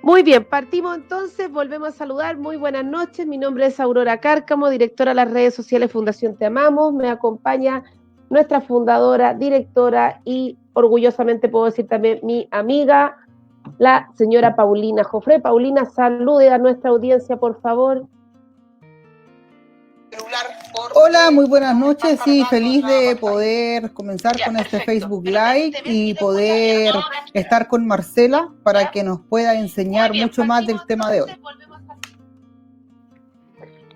Muy bien, partimos entonces, volvemos a saludar. Muy buenas noches, mi nombre es Aurora Cárcamo, directora de las redes sociales Fundación Te Amamos. Me acompaña nuestra fundadora, directora y orgullosamente puedo decir también mi amiga, la señora Paulina Jofré. Paulina, salude a nuestra audiencia, por favor. Hola, muy buenas noches y feliz de poder comenzar con este Facebook Live y poder estar con Marcela para que nos pueda enseñar mucho más del tema de hoy.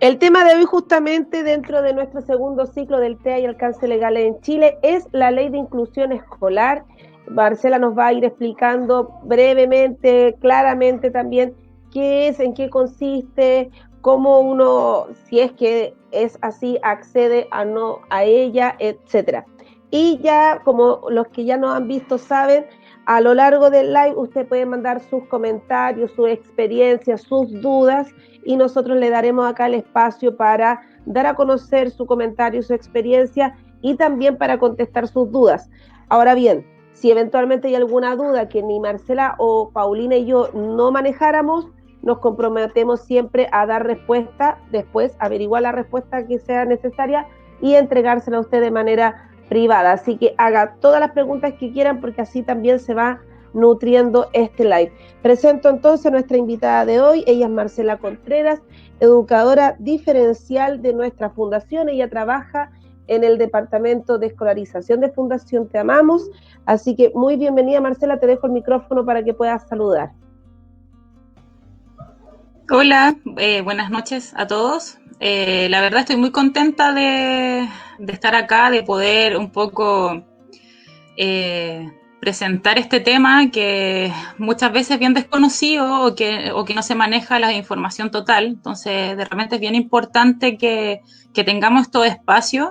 El tema de hoy justamente dentro de nuestro segundo ciclo del TEA y alcance legal en Chile es la ley de inclusión escolar. Marcela nos va a ir explicando brevemente, claramente también qué es, en qué consiste, cómo uno, si es que es así, accede a no a ella, etcétera. Y ya, como los que ya nos han visto saben, a lo largo del live usted puede mandar sus comentarios, sus experiencias, sus dudas y nosotros le daremos acá el espacio para dar a conocer su comentario, su experiencia y también para contestar sus dudas. Ahora bien, si eventualmente hay alguna duda que ni Marcela o Paulina y yo no manejáramos, nos comprometemos siempre a dar respuesta, después averiguar la respuesta que sea necesaria y entregársela a usted de manera privada. Así que haga todas las preguntas que quieran porque así también se va nutriendo este live. Presento entonces a nuestra invitada de hoy. Ella es Marcela Contreras, educadora diferencial de nuestra fundación. Ella trabaja en el departamento de escolarización de Fundación Te Amamos. Así que muy bienvenida, Marcela. Te dejo el micrófono para que puedas saludar. Hola, buenas noches a todos. La verdad estoy muy contenta de estar acá, de poder un poco presentar este tema que muchas veces es bien desconocido o que no se maneja la información total. Entonces, de repente es bien importante que tengamos estos espacios,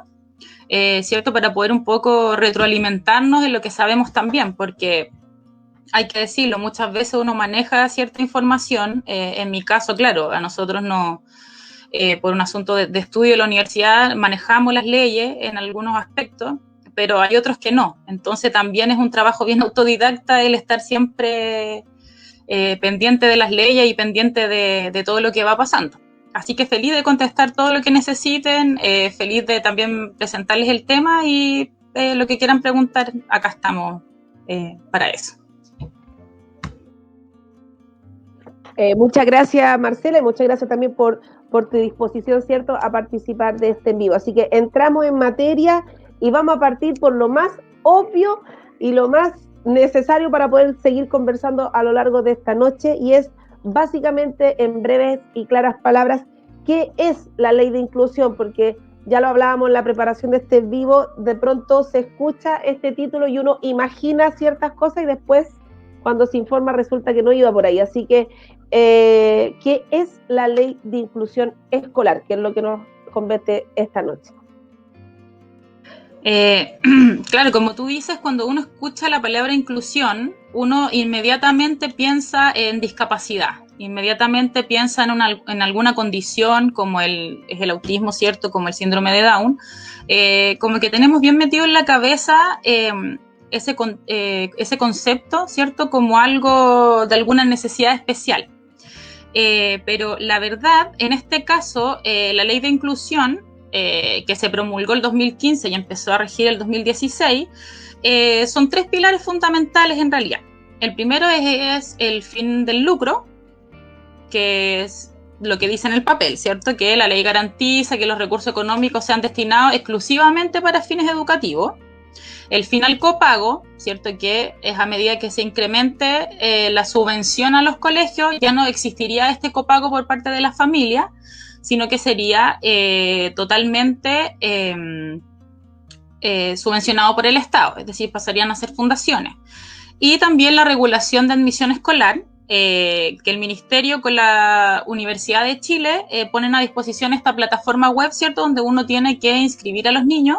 ¿cierto? Para poder un poco retroalimentarnos en lo que sabemos también, porque hay que decirlo, muchas veces uno maneja cierta información, en mi caso, claro, a nosotros no, por un asunto de estudio de la universidad, manejamos las leyes en algunos aspectos, pero hay otros que no. Entonces también es un trabajo bien autodidacta el estar siempre pendiente de las leyes y pendiente de todo lo que va pasando. Así que feliz de contestar todo lo que necesiten, feliz de también presentarles el tema y lo que quieran preguntar, acá estamos para eso. Muchas gracias, Marcela, y muchas gracias también por tu disposición, ¿cierto?, a participar de este en vivo. Así que entramos en materia y vamos a partir por lo más obvio y lo más necesario para poder seguir conversando a lo largo de esta noche, y es básicamente, en breves y claras palabras, ¿qué es la ley de inclusión? Porque ya lo hablábamos en la preparación de este en vivo, de pronto se escucha este título y uno imagina ciertas cosas y después, cuando se informa, resulta que no iba por ahí. Así que ¿qué es la ley de inclusión escolar? Que es lo que nos compete esta noche. Claro, como tú dices, cuando uno escucha la palabra inclusión, uno inmediatamente piensa en discapacidad, inmediatamente piensa en alguna condición como es el autismo, ¿cierto? Como el síndrome de Down. Como que tenemos bien metido en la cabeza ese concepto, ¿cierto? Como algo de alguna necesidad especial. Pero la verdad, en este caso, la ley de inclusión, que se promulgó el 2015 y empezó a regir el 2016, son tres pilares fundamentales en realidad. El primero es el fin del lucro, que es lo que dice en el papel, ¿cierto? Que la ley garantiza que los recursos económicos sean destinados exclusivamente para fines educativos. El fin al copago, ¿cierto? Que es a medida que se incremente la subvención a los colegios, ya no existiría este copago por parte de la familia, sino que sería totalmente subvencionado por el Estado, es decir, pasarían a ser fundaciones. Y también la regulación de admisión escolar, que el Ministerio con la Universidad de Chile ponen a disposición esta plataforma web, ¿cierto? Donde uno tiene que inscribir a los niños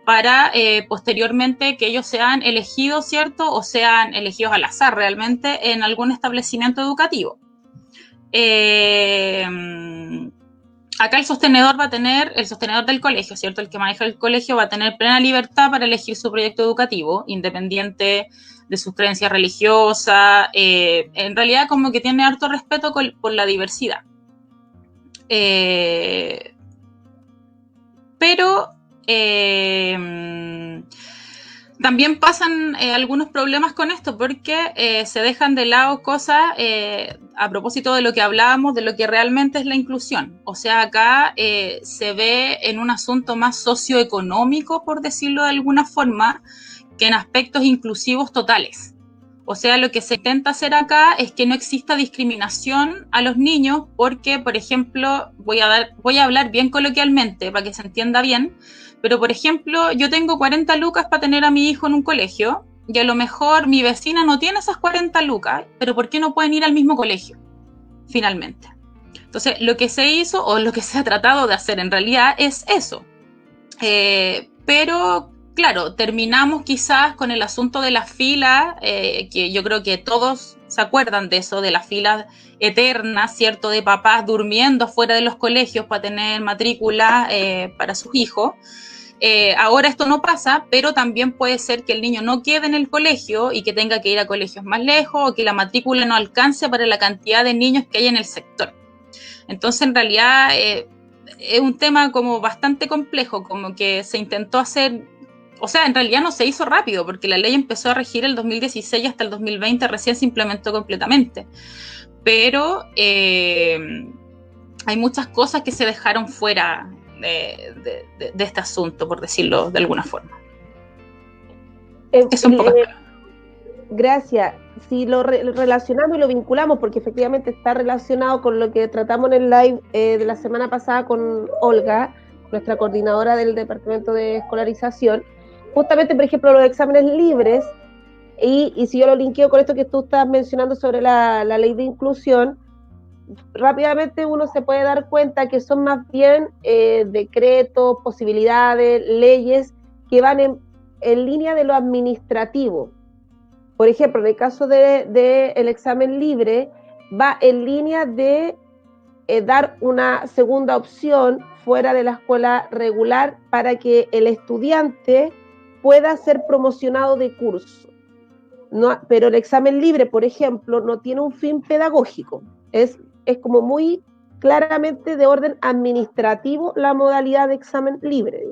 para posteriormente que ellos sean elegidos, ¿cierto? O sean elegidos al azar realmente en algún establecimiento educativo. acá el sostenedor del colegio, ¿cierto? El que maneja el colegio va a tener plena libertad para elegir su proyecto educativo, independiente de sus creencias religiosas. En realidad, como que tiene harto respeto por la diversidad. Pero también pasan algunos problemas con esto porque se dejan de lado cosas a propósito de lo que hablábamos, de lo que realmente es la inclusión. O sea, acá se ve en un asunto más socioeconómico, por decirlo de alguna forma, que en aspectos inclusivos totales. O sea, lo que se intenta hacer acá es que no exista discriminación a los niños porque, por ejemplo, voy a hablar bien coloquialmente para que se entienda bien, pero, por ejemplo, yo tengo 40 lucas para tener a mi hijo en un colegio y a lo mejor mi vecina no tiene esas 40 lucas, pero ¿por qué no pueden ir al mismo colegio, finalmente? Entonces, lo que se hizo o lo que se ha tratado de hacer en realidad es eso. Pero claro, terminamos quizás con el asunto de las filas, que yo creo que todos se acuerdan de eso, de las filas eternas, ¿cierto? De papás durmiendo afuera de los colegios para tener matrícula para sus hijos. Ahora esto no pasa, pero también puede ser que el niño no quede en el colegio y que tenga que ir a colegios más lejos o que la matrícula no alcance para la cantidad de niños que hay en el sector. Entonces, en realidad, es un tema como bastante complejo, como que se intentó hacer, o sea, en realidad no se hizo rápido, porque la ley empezó a regir el 2016 hasta el 2020, recién se implementó completamente. Pero hay muchas cosas que se dejaron fuera de este asunto, por decirlo de alguna forma. Eso un poco. Gracias. Si lo relacionamos y lo vinculamos, porque efectivamente está relacionado con lo que tratamos en el live de la semana pasada con Olga, nuestra coordinadora del Departamento de Escolarización, justamente, por ejemplo, los exámenes libres, y si yo lo linkeo con esto que tú estás mencionando sobre la ley de inclusión, rápidamente uno se puede dar cuenta que son más bien decretos, posibilidades, leyes que van en línea de lo administrativo. Por ejemplo, en el caso de el examen libre, va en línea de dar una segunda opción fuera de la escuela regular para que el estudiante pueda ser promocionado de curso. No, pero el examen libre, por ejemplo, no tiene un fin pedagógico. Es como muy claramente de orden administrativo la modalidad de examen libre.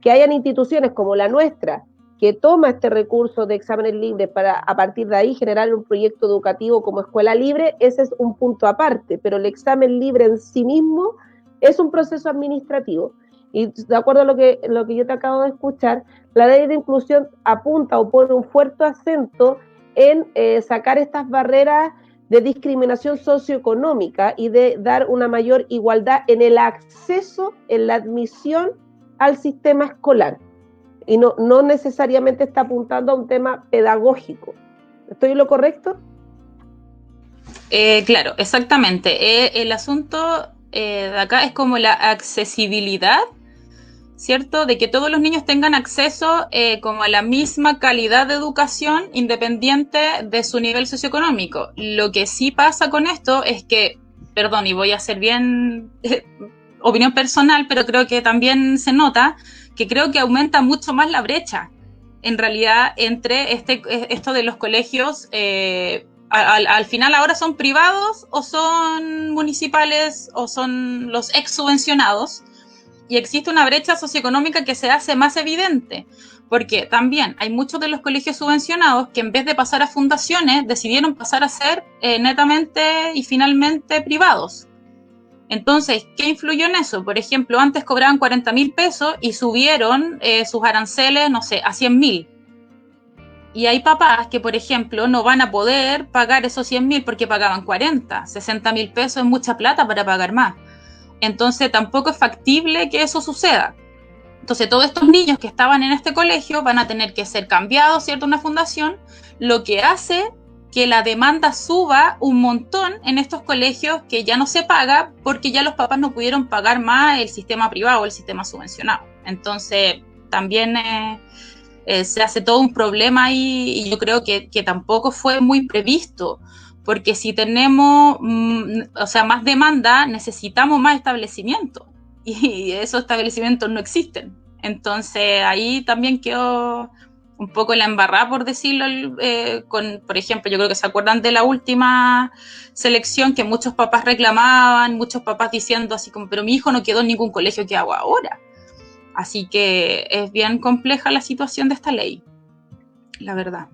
Que hayan instituciones como la nuestra, que toma este recurso de exámenes libres para a partir de ahí generar un proyecto educativo como escuela libre, ese es un punto aparte, pero el examen libre en sí mismo es un proceso administrativo. Y de acuerdo a lo que yo te acabo de escuchar, la ley de inclusión apunta o pone un fuerte acento en sacar estas barreras de discriminación socioeconómica y de dar una mayor igualdad en el acceso, en la admisión al sistema escolar. Y no necesariamente está apuntando a un tema pedagógico. ¿Estoy en lo correcto? Claro, exactamente. El asunto de acá es como la accesibilidad, ¿cierto? De que todos los niños tengan acceso como a la misma calidad de educación independiente de su nivel socioeconómico. Lo que sí pasa con esto es que, perdón, y voy a hacer bien opinión personal, pero creo que también se nota que creo que aumenta mucho más la brecha, en realidad, entre esto de los colegios, al final ahora son privados o son municipales o son los ex subvencionados, y existe una brecha socioeconómica que se hace más evidente, porque también hay muchos de los colegios subvencionados que en vez de pasar a fundaciones decidieron pasar a ser netamente y finalmente privados. Entonces, ¿qué influyó en eso? Por ejemplo, antes cobraban 40.000 pesos y subieron sus aranceles, no sé, a 100.000. Y hay papás que, por ejemplo, no van a poder pagar esos 100.000 porque pagaban 40, 60.000 pesos es mucha plata para pagar más. Entonces, tampoco es factible que eso suceda. Entonces, todos estos niños que estaban en este colegio van a tener que ser cambiados, ¿cierto? Una fundación, lo que hace que la demanda suba un montón en estos colegios que ya no se paga porque ya los papás no pudieron pagar más el sistema privado o el sistema subvencionado. Entonces, también se hace todo un problema ahí, y yo creo que tampoco fue muy previsto, porque si tenemos, más demanda, necesitamos más establecimientos, y esos establecimientos no existen. Entonces ahí también quedó un poco la embarrada, por decirlo, por ejemplo, yo creo que se acuerdan de la última selección, que muchos papás reclamaban, muchos papás diciendo así como, pero mi hijo no quedó en ningún colegio, ¿qué hago ahora? Así que es bien compleja la situación de esta ley, la verdad.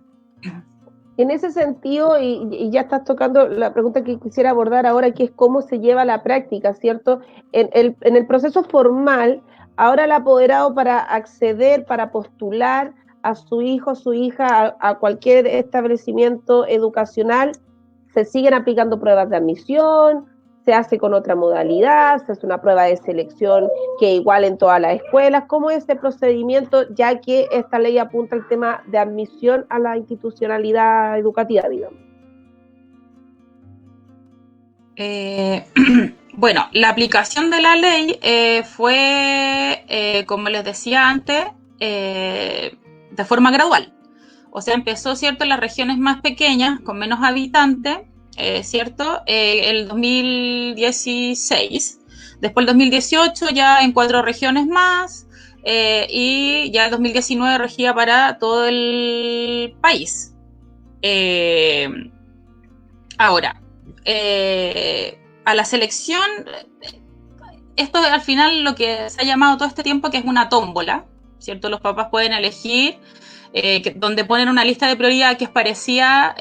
En ese sentido, y ya estás tocando la pregunta que quisiera abordar ahora, que es cómo se lleva a la práctica, ¿cierto? En el proceso formal, ahora el apoderado, para acceder, para postular a su hijo, su hija, a cualquier establecimiento educacional, se siguen aplicando pruebas de admisión, se hace con otra modalidad, se hace una prueba de selección que igual en todas las escuelas. ¿Cómo es este procedimiento, ya que esta ley apunta al tema de admisión a la institucionalidad educativa, digamos? Bueno, la aplicación de la ley fue, como les decía antes, de forma gradual. O sea, empezó, ¿cierto?, en las regiones más pequeñas, con menos habitantes, ¿cierto?, el 2016. Después el 2018 ya en 4 regiones más, y ya el 2019 regía para todo el país. Ahora, a la selección, esto al final lo que se ha llamado todo este tiempo que es una tómbola, ¿cierto? Los papás pueden elegir, donde ponen una lista de prioridad que es parecida,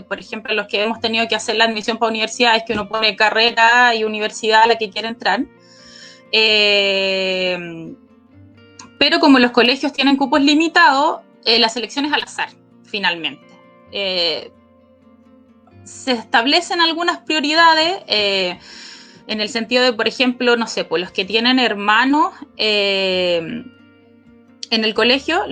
por ejemplo, los que hemos tenido que hacer la admisión para universidades, que uno pone carrera y universidad a la que quiere entrar. Pero como los colegios tienen cupos limitados, la selección es al azar, finalmente. Se establecen algunas prioridades, en el sentido de, por ejemplo, no sé, pues los que tienen hermanos en el colegio,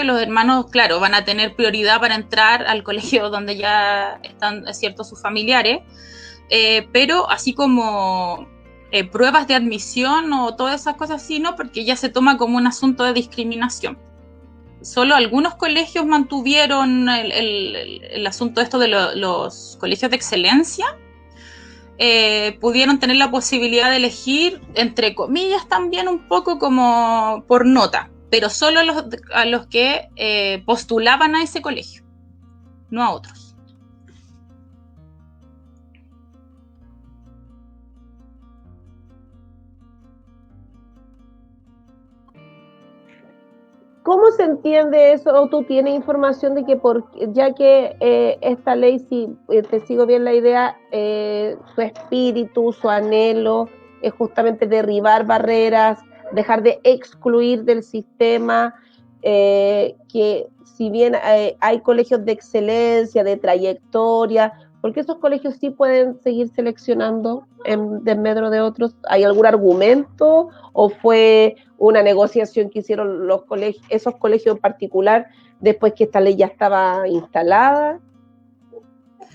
los hermanos, claro, van a tener prioridad para entrar al colegio donde ya están, ciertos, sus familiares, pero así como pruebas de admisión o todas esas cosas así, no, porque ya se toma como un asunto de discriminación. Solo algunos colegios mantuvieron el asunto esto de los colegios de excelencia, pudieron tener la posibilidad de elegir, entre comillas, también un poco como por nota, pero solo a los que postulaban a ese colegio, no a otros. ¿Cómo se entiende eso? ¿O tú tienes información de que, ya que esta ley, si te sigo bien la idea, su espíritu, su anhelo es justamente derribar barreras, dejar de excluir del sistema, que si bien hay colegios de excelencia, de trayectoria, ¿por qué esos colegios sí pueden seguir seleccionando en desmedro de otros? ¿Hay algún argumento o fue una negociación que hicieron los colegios, esos colegios en particular, después que esta ley ya estaba instalada?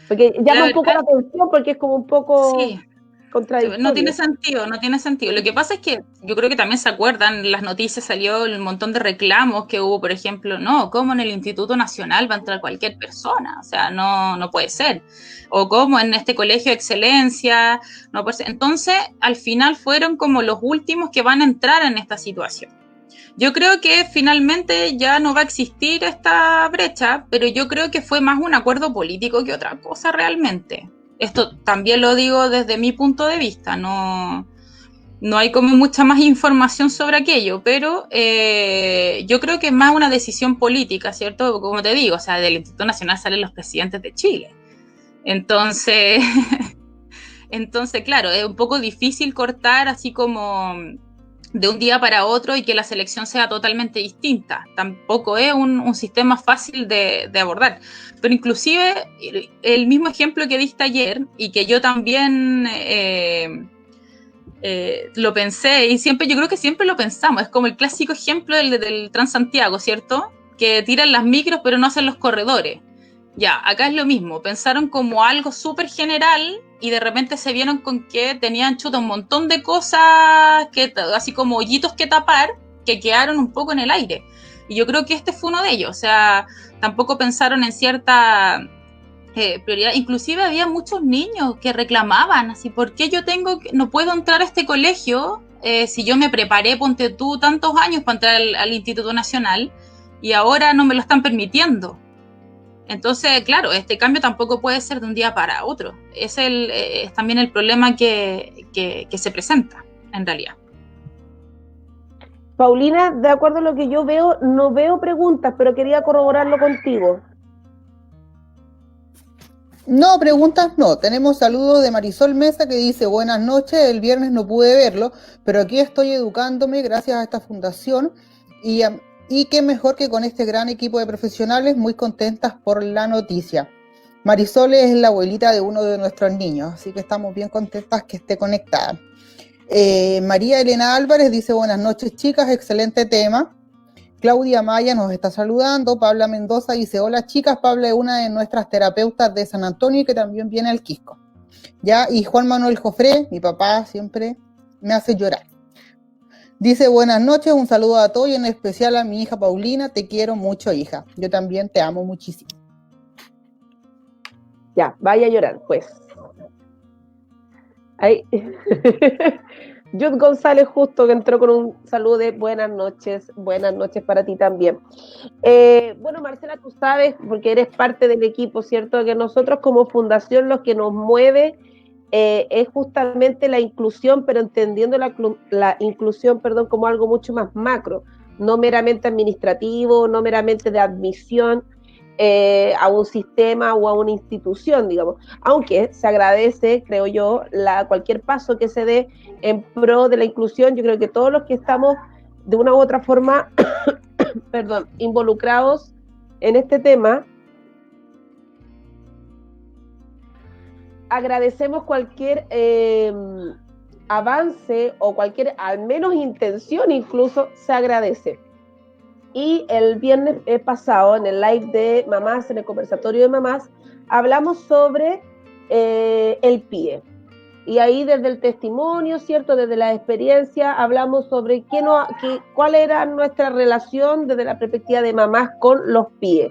Porque llama un poco la atención, porque es como un poco... Sí. No tiene sentido. Lo que pasa es que yo creo que también se acuerdan, en las noticias salió un montón de reclamos que hubo, por ejemplo, no, ¿cómo en el Instituto Nacional va a entrar cualquier persona? O sea, no puede ser. O ¿cómo en este colegio de excelencia? No puede ser. Entonces, al final fueron como los últimos que van a entrar en esta situación. Yo creo que finalmente ya no va a existir esta brecha, pero yo creo que fue más un acuerdo político que otra cosa realmente. Esto también lo digo desde mi punto de vista, no hay como mucha más información sobre aquello, pero yo creo que es más una decisión política, ¿cierto? Como te digo, o sea, del Instituto Nacional salen los presidentes de Chile. Entonces, claro, es un poco difícil cortar así como de un día para otro y que la selección sea totalmente distinta. Tampoco es un sistema fácil de abordar. Pero inclusive el mismo ejemplo que diste ayer y que yo también lo pensé, y siempre, yo creo que siempre lo pensamos, es como el clásico ejemplo del Transantiago, ¿cierto? Que tiran las micros pero no hacen los corredores. Ya, acá es lo mismo, pensaron como algo súper general y de repente se vieron con que tenían un montón de cosas, así como hoyitos que tapar, que quedaron un poco en el aire. Y yo creo que este fue uno de ellos, o sea, tampoco pensaron en cierta prioridad. Inclusive había muchos niños que reclamaban, así, ¿por qué no puedo entrar a este colegio si yo me preparé, ponte tú, tantos años para entrar al Instituto Nacional y ahora no me lo están permitiendo? Entonces, claro, este cambio tampoco puede ser de un día para otro. Es también el problema que se presenta, en realidad. Paulina, de acuerdo a lo que yo veo, no veo preguntas, pero quería corroborarlo contigo. No, preguntas no. Tenemos saludos de Marisol Mesa que dice: buenas noches, el viernes no pude verlo, pero aquí estoy educándome gracias a esta fundación y qué mejor que con este gran equipo de profesionales, muy contentas por la noticia. Marisol es la abuelita de uno de nuestros niños, así que estamos bien contentas que esté conectada. María Elena Álvarez dice: buenas noches, chicas, excelente tema. Claudia Maya nos está saludando. Paula Mendoza dice: hola, chicas. Paula es una de nuestras terapeutas de San Antonio y que también viene al Quisco. ¿Ya? Y Juan Manuel Jofré, mi papá, siempre me hace llorar. Dice: buenas noches, un saludo a todos y en especial a mi hija Paulina. Te quiero mucho, hija. Yo también te amo muchísimo. Ya, vaya a llorar, pues. Ahí. Jud González justo que entró con un saludo de buenas noches para ti también. Bueno, Marcela, tú sabes, porque eres parte del equipo, ¿cierto? Que nosotros como fundación lo que nos mueve es justamente la inclusión, pero entendiendo la inclusión, como algo mucho más macro, no meramente administrativo, no meramente de admisión a un sistema o a una institución, digamos, aunque se agradece, creo yo, cualquier paso que se dé en pro de la inclusión. Yo creo que todos los que estamos de una u otra forma involucrados en este tema, agradecemos cualquier avance o cualquier, al menos intención incluso, se agradece. Y el viernes pasado, en el live de mamás, en el conversatorio de mamás, hablamos sobre el PIE. Y ahí desde el testimonio, ¿cierto? Desde la experiencia, hablamos sobre cuál era nuestra relación desde la perspectiva de mamás con los PIE.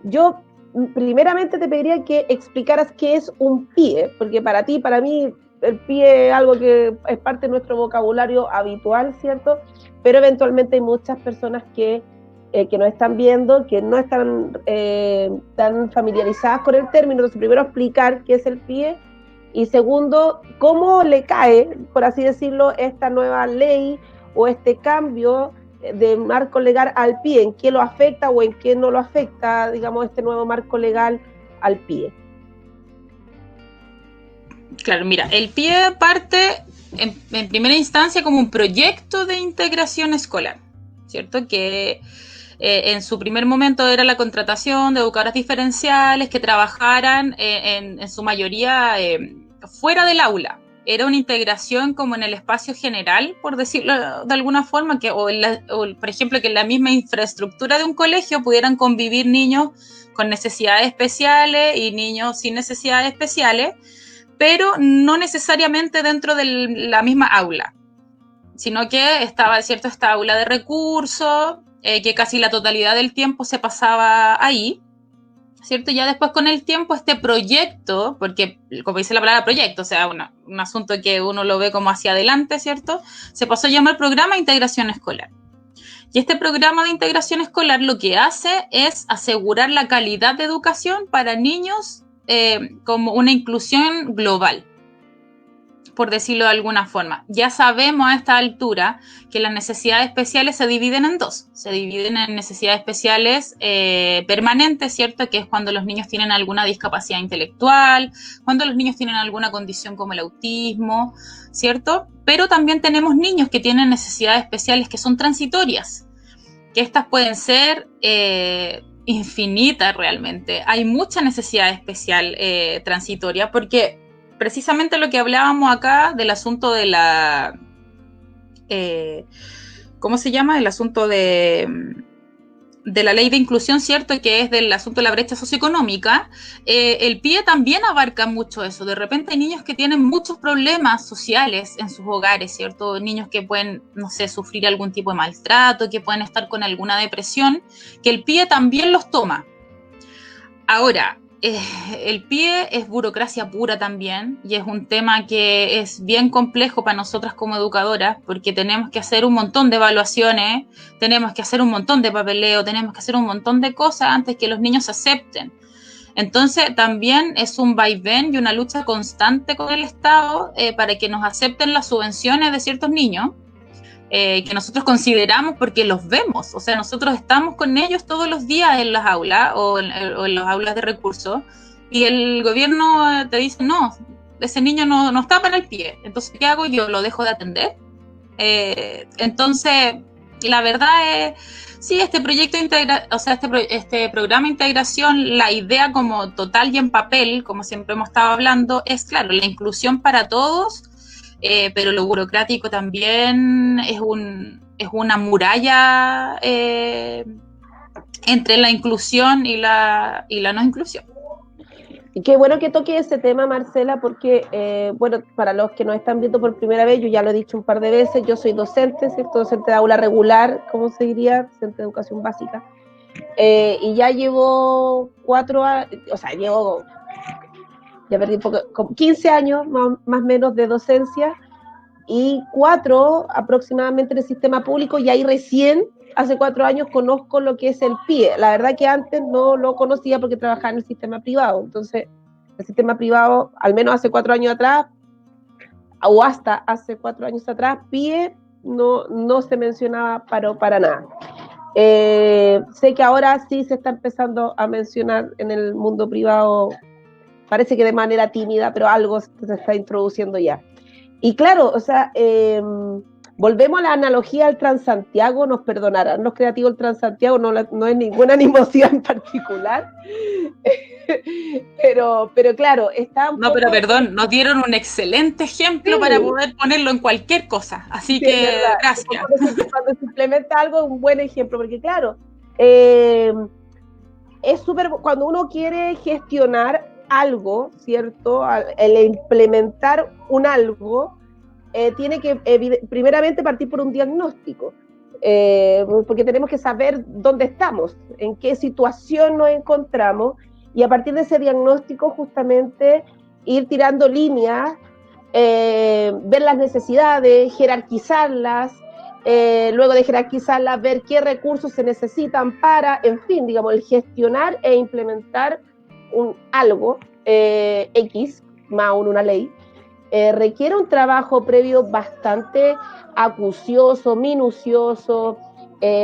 Yo primeramente te pediría que explicaras qué es un PIE, porque para ti, para mí, el PIE es algo que es parte de nuestro vocabulario habitual, ¿cierto? Pero eventualmente hay muchas personas que nos están viendo, que no están tan familiarizadas con el término. Entonces, primero explicar qué es el PIE y segundo, cómo le cae, por así decirlo, esta nueva ley o este cambio de marco legal al PIE, en qué lo afecta o en qué no lo afecta, digamos, este nuevo marco legal al PIE. Claro, mira, el PIE parte en primera instancia como un proyecto de integración escolar, ¿cierto? Que en su primer momento era la contratación de educadoras diferenciales que trabajaran en su mayoría fuera del aula. Era una integración como en el espacio general, por decirlo de alguna forma, por ejemplo, que en la misma infraestructura de un colegio pudieran convivir niños con necesidades especiales y niños sin necesidades especiales, pero no necesariamente dentro de la misma aula, sino que estaba, ¿cierto?, esta aula de recursos, que casi la totalidad del tiempo se pasaba ahí, ¿cierto? Ya después con el tiempo este proyecto, porque como dice la palabra proyecto, o sea, un asunto que uno lo ve como hacia adelante, ¿cierto? Se pasó a llamar Programa de Integración Escolar. Y este programa de integración escolar lo que hace es asegurar la calidad de educación para niños como una inclusión global, por decirlo de alguna forma. Ya sabemos a esta altura que las necesidades especiales se dividen en dos. Se dividen en necesidades especiales permanentes, ¿cierto? Que es cuando los niños tienen alguna discapacidad intelectual, cuando los niños tienen alguna condición como el autismo, ¿cierto? Pero también tenemos niños que tienen necesidades especiales que son transitorias, que estas pueden ser infinitas realmente. Hay mucha necesidad especial transitoria, porque precisamente lo que hablábamos acá del asunto de la ¿cómo se llama? El asunto de la ley de inclusión, ¿cierto? Que es del asunto de la brecha socioeconómica. El PIE también abarca mucho eso. De repente hay niños que tienen muchos problemas sociales en sus hogares, ¿cierto? Niños que pueden, no sé, sufrir algún tipo de maltrato, que pueden estar con alguna depresión, que el PIE también los toma. Ahora, el PIE es burocracia pura también, y es un tema que es bien complejo para nosotras como educadoras, porque tenemos que hacer un montón de evaluaciones, tenemos que hacer un montón de papeleo, tenemos que hacer un montón de cosas antes que los niños acepten. Entonces también es un vaivén y una lucha constante con el Estado para que nos acepten las subvenciones de ciertos niños, que nosotros consideramos porque los vemos, o sea, nosotros estamos con ellos todos los días en las aulas o en las aulas de recursos, y el gobierno te dice, no, ese niño no está para el PIE, entonces, ¿qué hago? Yo lo dejo de atender. Entonces, la verdad es, sí, este proyecto este programa de integración, la idea como total y en papel, como siempre hemos estado hablando, es claro, la inclusión para todos, pero lo burocrático también es una muralla entre la inclusión y la no inclusión. Y qué bueno que toque ese tema, Marcela, porque, bueno, para los que nos están viendo por primera vez, yo ya lo he dicho un par de veces, yo soy docente, ¿cierto? Docente de aula regular, ¿cómo se diría? Docente de educación básica. Y ya llevo 4 años, o sea, ya perdí un poco, como 15 años más o menos de docencia, y 4 aproximadamente en el sistema público, y ahí recién, hace 4 años, conozco lo que es el PIE. La verdad que antes no lo conocía porque trabajaba en el sistema privado. Entonces, el sistema privado, al menos hace 4 años atrás, o hasta hace 4 años atrás, PIE no se mencionaba para nada. Sé que ahora sí se está empezando a mencionar en el mundo privado, parece que de manera tímida, pero algo se está introduciendo ya. Y claro, o sea, volvemos a la analogía al Transantiago, nos perdonarán los creativos del Transantiago, no es ninguna animosidad en particular, pero claro, está un poco... pero perdón, nos dieron un excelente ejemplo, sí, para poder ponerlo en cualquier cosa, así sí, que gracias. Cuando se implementa algo es un buen ejemplo, porque claro, es súper, cuando uno quiere gestionar algo, ¿cierto? El implementar un algo, tiene que primeramente partir por un diagnóstico, porque tenemos que saber dónde estamos, en qué situación nos encontramos, y a partir de ese diagnóstico justamente ir tirando líneas, ver las necesidades, jerarquizarlas, luego de jerarquizarlas, ver qué recursos se necesitan para, en fin, digamos, el gestionar e implementar algo X, más aún una ley, requiere un trabajo previo bastante acucioso, minucioso,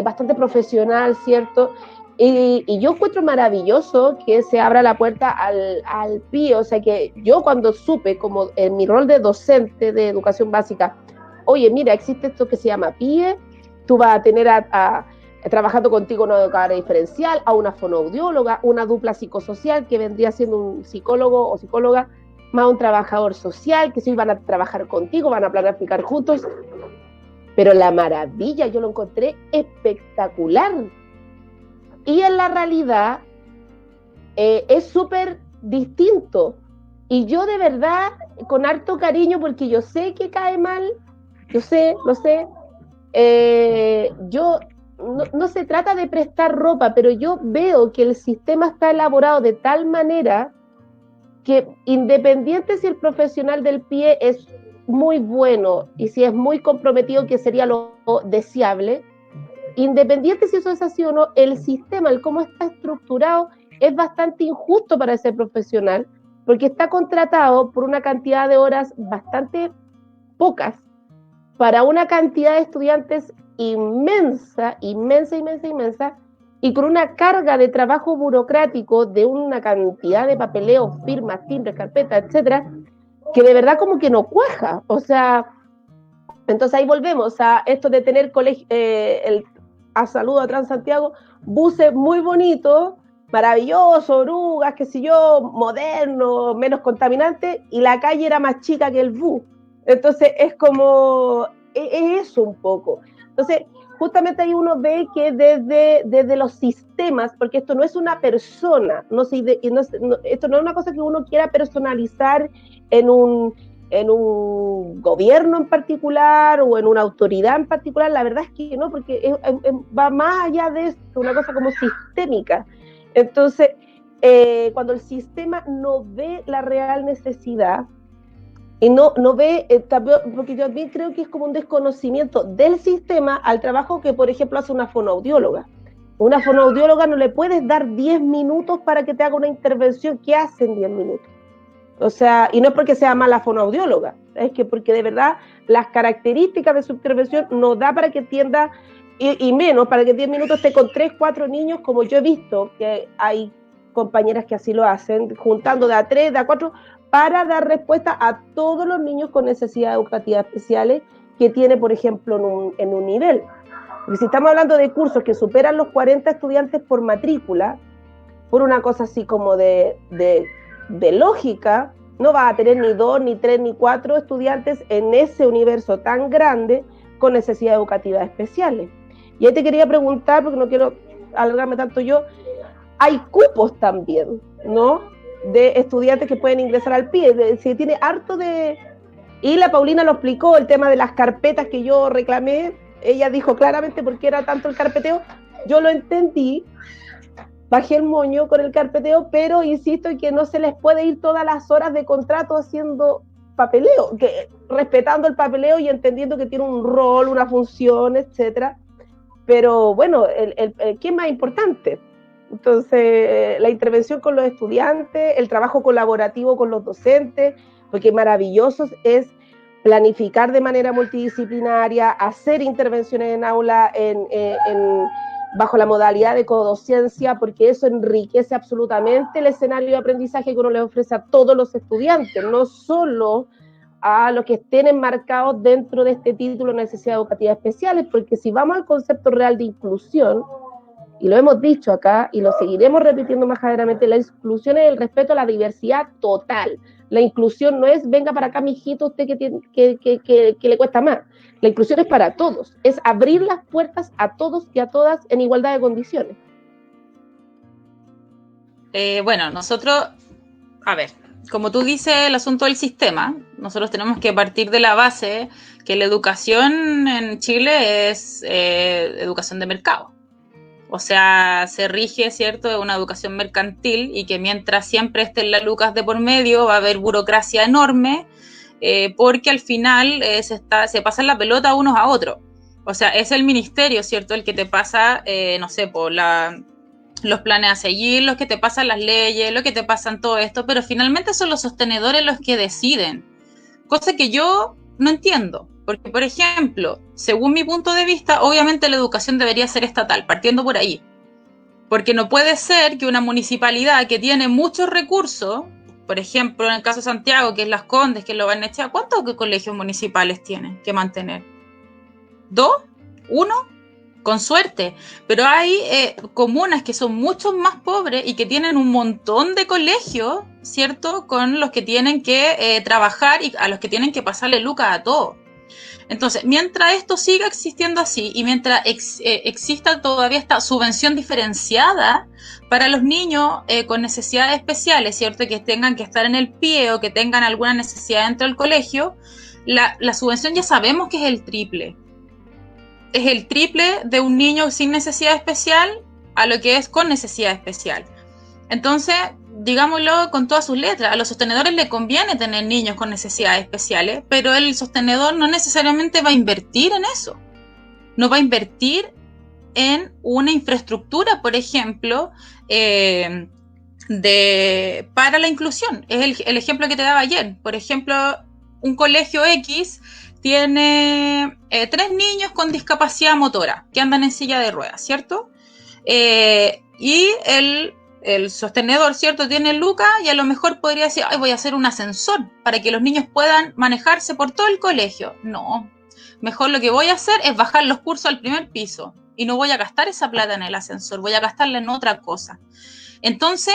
bastante profesional, ¿cierto? Y yo encuentro maravilloso que se abra la puerta al PIE, o sea que yo cuando supe, como en mi rol de docente de educación básica, oye, mira, existe esto que se llama PIE, tú vas a tener trabajando contigo una educadora diferencial, a una fonoaudióloga, una dupla psicosocial que vendría siendo un psicólogo o psicóloga más un trabajador social, que sí van a trabajar contigo, van a planificar juntos, pero la maravilla, yo lo encontré espectacular. Y en la realidad es súper distinto. Y yo de verdad, con harto cariño, porque yo sé que cae mal, yo sé, lo sé, yo no se trata de prestar ropa, pero yo veo que el sistema está elaborado de tal manera que independiente si el profesional del PIE es muy bueno y si es muy comprometido, que sería lo deseable, independiente si eso es así o no, el sistema, el cómo está estructurado, es bastante injusto para ese profesional, porque está contratado por una cantidad de horas bastante pocas, para una cantidad de estudiantes inmensa, y con una carga de trabajo burocrático de una cantidad de papeleos, firmas, timbres, carpetas, etcétera, que de verdad como que no cuaja. O sea, entonces ahí volvemos a esto de tener a Saludo a Transantiago, buses muy bonitos, maravillosos, orugas, qué sé yo, moderno, menos contaminante, y la calle era más chica que el bus. Entonces es como, es eso un poco. Entonces, justamente ahí uno ve que desde los sistemas, porque esto no es una persona, esto no es una cosa que uno quiera personalizar en un gobierno en particular o en una autoridad en particular, la verdad es que no, porque va más allá de esto, una cosa como sistémica. Entonces, cuando el sistema no ve la real necesidad y no ve, porque yo también creo que es como un desconocimiento del sistema al trabajo que, por ejemplo, hace una fonoaudióloga. Una fonoaudióloga no le puedes dar 10 minutos para que te haga una intervención que hace en 10 minutos. O sea, y no es porque sea mala fonoaudióloga, es que porque de verdad las características de su intervención no da para que entienda, y menos para que 10 minutos esté con 3, 4 niños, como yo he visto que hay compañeras que así lo hacen, juntando de a 3, de a 4, para dar respuesta a todos los niños con necesidades educativas especiales que tiene, por ejemplo, en un nivel. Porque si estamos hablando de cursos que superan los 40 estudiantes por matrícula, por una cosa así como de lógica, no va a tener ni 2, ni 3, ni 4 estudiantes en ese universo tan grande con necesidades educativas especiales. Y ahí te quería preguntar, porque no quiero alargarme tanto yo, hay cupos también, ¿no? De estudiantes que pueden ingresar al PIE, si tiene harto de... Y la Paulina lo explicó, el tema de las carpetas que yo reclamé, ella dijo claramente por qué era tanto el carpeteo, yo lo entendí, bajé el moño con el carpeteo, pero insisto en que no se les puede ir todas las horas de contrato haciendo papeleo, que, respetando el papeleo y entendiendo que tiene un rol, una función, etcétera. Pero bueno, ¿qué es más importante? Entonces, la intervención con los estudiantes, el trabajo colaborativo con los docentes, porque maravilloso es planificar de manera multidisciplinaria, hacer intervenciones en aula bajo la modalidad de codocencia, porque eso enriquece absolutamente el escenario de aprendizaje que uno le ofrece a todos los estudiantes, no solo a los que estén enmarcados dentro de este título de necesidades educativas especiales, porque si vamos al concepto real de inclusión, y lo hemos dicho acá y lo seguiremos repitiendo más adelante, la inclusión es el respeto a la diversidad total. La inclusión no es venga para acá, mijito, usted que le cuesta más. La inclusión es para todos, es abrir las puertas a todos y a todas en igualdad de condiciones. Bueno, nosotros, a ver, como tú dices, el asunto del sistema, nosotros tenemos que partir de la base que la educación en Chile es educación de mercado. O sea, se rige, ¿cierto?, de una educación mercantil y que mientras siempre estén las lucas de por medio va a haber burocracia enorme porque al final se pasan la pelota unos a otros. O sea, es el ministerio, ¿cierto?, el que te pasa, no sé, por los planes a seguir, los que te pasan las leyes, los que te pasan todo esto, pero finalmente son los sostenedores los que deciden. Cosa que yo no entiendo. Porque, por ejemplo, según mi punto de vista, obviamente la educación debería ser estatal, partiendo por ahí. Porque no puede ser que una municipalidad que tiene muchos recursos, por ejemplo, en el caso de Santiago, que es Las Condes, que es Lo Barnechea, ¿cuántos colegios municipales tienen que mantener? ¿2? ¿1? Con suerte. Pero hay comunas que son mucho más pobres y que tienen un montón de colegios, ¿cierto?, con los que tienen que trabajar y a los que tienen que pasarle lucas a todos. Entonces, mientras esto siga existiendo así y mientras exista todavía esta subvención diferenciada para los niños con necesidades especiales, ¿cierto?, que tengan que estar en el PIE o que tengan alguna necesidad dentro del colegio, la subvención ya sabemos que es el triple. Es el triple de un niño sin necesidad especial a lo que es con necesidad especial. Entonces, digámoslo con todas sus letras, a los sostenedores les conviene tener niños con necesidades especiales, pero el sostenedor no necesariamente va a invertir en eso. No va a invertir en una infraestructura, por ejemplo, para la inclusión. Es el ejemplo que te daba ayer. Por ejemplo, un colegio X tiene 3 niños con discapacidad motora que andan en silla de ruedas, ¿cierto? Y el sostenedor, ¿cierto?, tiene lucas y a lo mejor podría decir, ay, voy a hacer un ascensor para que los niños puedan manejarse por todo el colegio. No, mejor lo que voy a hacer es bajar los cursos al primer piso y no voy a gastar esa plata en el ascensor, voy a gastarla en otra cosa. Entonces,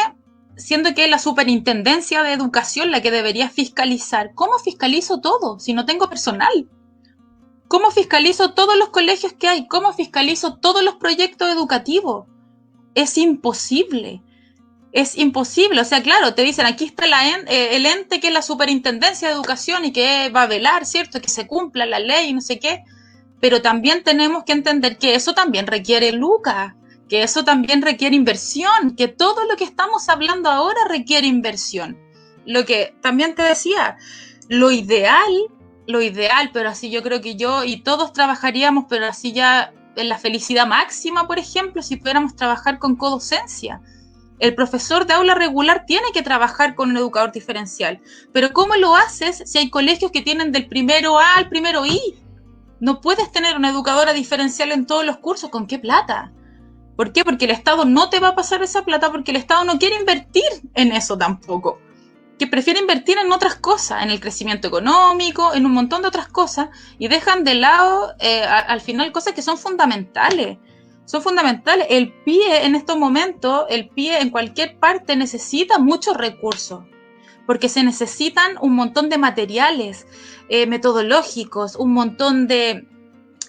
siendo que es la superintendencia de educación la que debería fiscalizar, ¿cómo fiscalizo todo si no tengo personal? ¿Cómo fiscalizo todos los colegios que hay? ¿Cómo fiscalizo todos los proyectos educativos? Es imposible. Es imposible, o sea, claro, te dicen, aquí está el ente que es la superintendencia de educación y que va a velar, ¿cierto?, que se cumpla la ley y no sé qué, pero también tenemos que entender que eso también requiere lucas, que eso también requiere inversión, que todo lo que estamos hablando ahora requiere inversión. Lo que también te decía, lo ideal, pero así yo creo que yo y todos trabajaríamos, pero así ya en la felicidad máxima, por ejemplo, si pudiéramos trabajar con codocencia. El profesor de aula regular tiene que trabajar con un educador diferencial, pero ¿cómo lo haces si hay colegios que tienen del primero A al primero I? No puedes tener una educadora diferencial en todos los cursos. ¿Con qué plata? ¿Por qué? Porque el Estado no te va a pasar esa plata, porque el Estado no quiere invertir en eso tampoco. Que prefiere invertir en otras cosas, en el crecimiento económico, en un montón de otras cosas, y dejan de lado al final cosas que son fundamentales. Son fundamentales. El PIE en estos momentos, el PIE en cualquier parte necesita muchos recursos, porque se necesitan un montón de materiales metodológicos, un montón de,